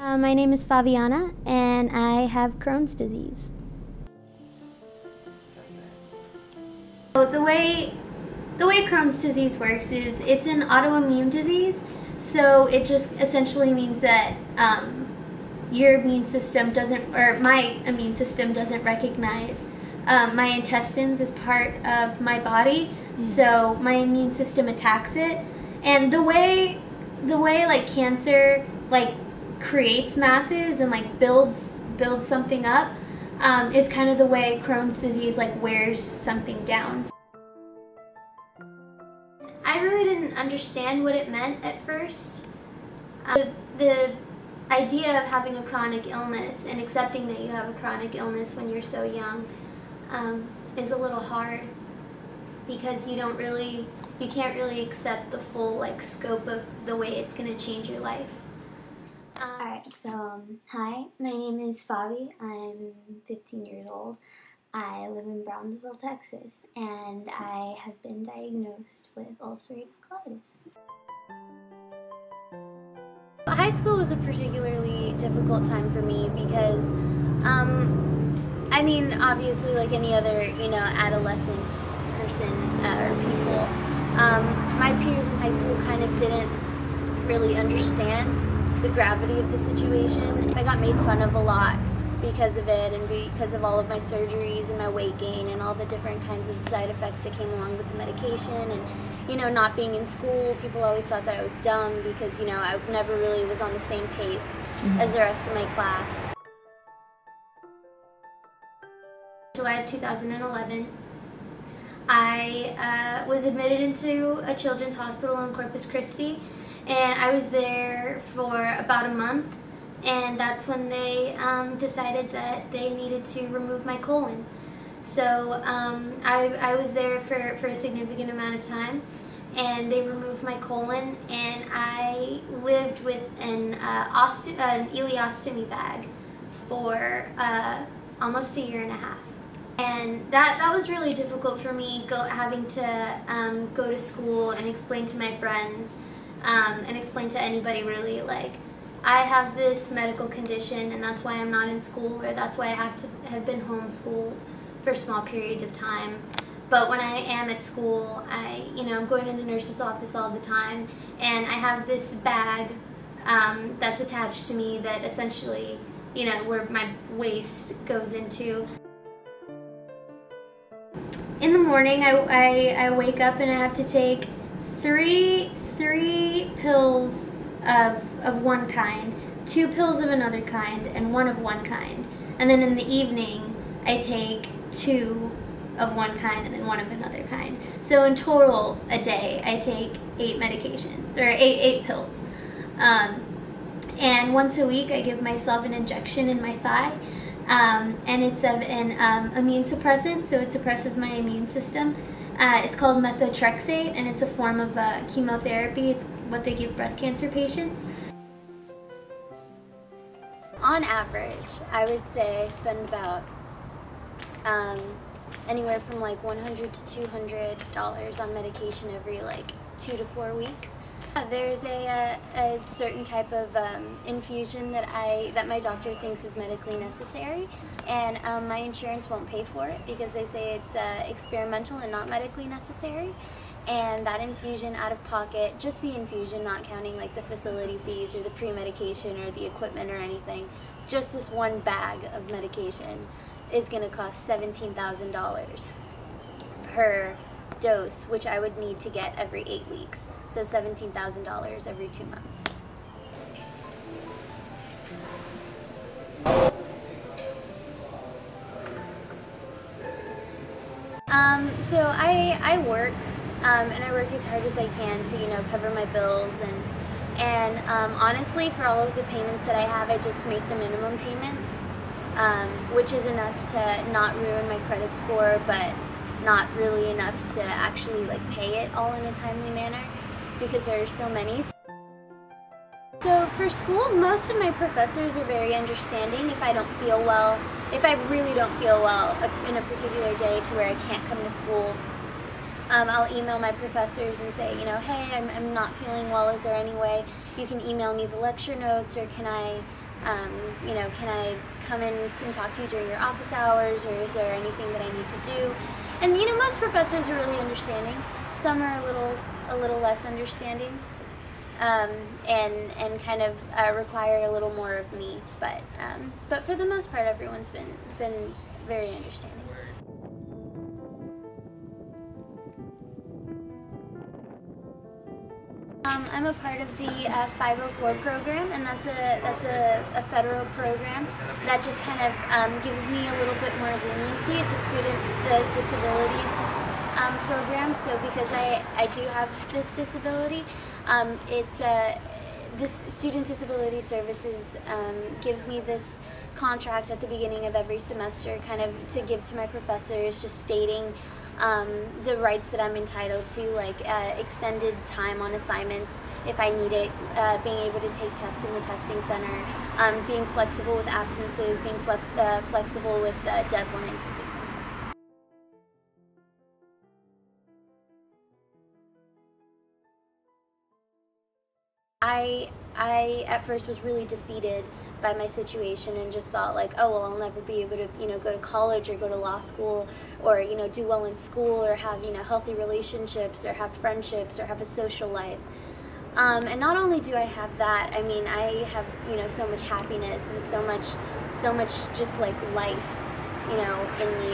My name is Fabiana, and I have Crohn's disease. So the way Crohn's disease works is it's an autoimmune disease, so it just essentially means that your immune system doesn't, or my immune system doesn't recognize my intestines as part of my body, so my immune system attacks it. And the way like cancer like creates masses and like builds something up is kind of the way Crohn's disease like wears something down. I really didn't understand what it meant at first. The idea of having a chronic illness and accepting that you have a chronic illness when you're so young is a little hard, because you can't really accept the full like scope of the way it's going to change your life. Alright, so hi, my name is Fabi. I'm 15 years old. I live in Brownsville, Texas, and I have been diagnosed with ulcerative colitis. High school was a particularly difficult time for me because, I mean, obviously like any other, adolescent person or people, my peers in high school kind of didn't really understand the gravity of the situation. I got made fun of a lot because of it, and because of all of my surgeries and my weight gain and all the different kinds of side effects that came along with the medication, and not being in school. People always thought that I was dumb because I never really was on the same pace as the rest of my class. July of 2011, I was admitted into a children's hospital in Corpus Christi, and I was there for about a month, and that's when they decided that they needed to remove my colon. So I was there for a significant amount of time, and they removed my colon, and I lived with an ileostomy bag for almost a year and a half. And that was really difficult for me, having to go to school and explain to my friends and explain to anybody really, like, I have this medical condition and that's why I'm not in school, or that's why I have been homeschooled for small periods of time. But when I am at school, I'm going to the nurse's office all the time, and I have this bag that's attached to me that essentially, where my waste goes into. In the morning, I wake up and I have to take three pills of one kind, 2 pills of another kind, and 1 of one kind. And then in the evening, I take 2 of one kind and then 1 of another kind. So in total, a day, I take 8 medications, or 8 pills. And once a week, I give myself an injection in my thigh. And it's of an immune suppressant, so it suppresses my immune system. It's called methotrexate, and it's a form of chemotherapy. It's what they give breast cancer patients. On average, I would say I spend about anywhere from like $100 to $200 on medication every like 2 to 4 weeks. There's a certain type of infusion that my doctor thinks is medically necessary, and my insurance won't pay for it because they say it's experimental and not medically necessary. And that infusion, out of pocket, just the infusion, not counting like the facility fees or the pre-medication or the equipment or anything, just this one bag of medication is going to cost $17,000 per dose, which I would need to get every 8 weeks. So $17,000 every 2 months. So I work, and I work as hard as I can to cover my bills, and honestly, for all of the payments that I have, I just make the minimum payments, which is enough to not ruin my credit score, but not really enough to actually like pay it all in a timely manner, because there are so many. So for school, most of my professors are very understanding if I don't feel well. If I really don't feel well in a particular day to where I can't come to school, I'll email my professors and say, hey, I'm not feeling well, is there any way you can email me the lecture notes, or can I you know, can I come in and talk to you during your office hours, or is there anything that I need to do? And you know, most professors are really understanding. Some are a little less understanding, and kind of require a little more of me. But for the most part, everyone's been very understanding. I'm a part of the 504 program, and that's a federal program that just kind of gives me a little bit more leniency. It's a student disabilities program, so because I do have this disability, this Student Disability Services gives me this contract at the beginning of every semester, kind of to give to my professors, just stating the rights that I'm entitled to, like extended time on assignments if I need it, being able to take tests in the testing center, being flexible with absences, being flexible with deadlines. I at first was really defeated by my situation and just thought like, oh well, I'll never be able to, you know, go to college or go to law school, or, you know, do well in school, or have, you know, healthy relationships, or have friendships, or have a social life. And not only do I have that, I mean, I have, you know, so much happiness and so much just like life, you know, in me.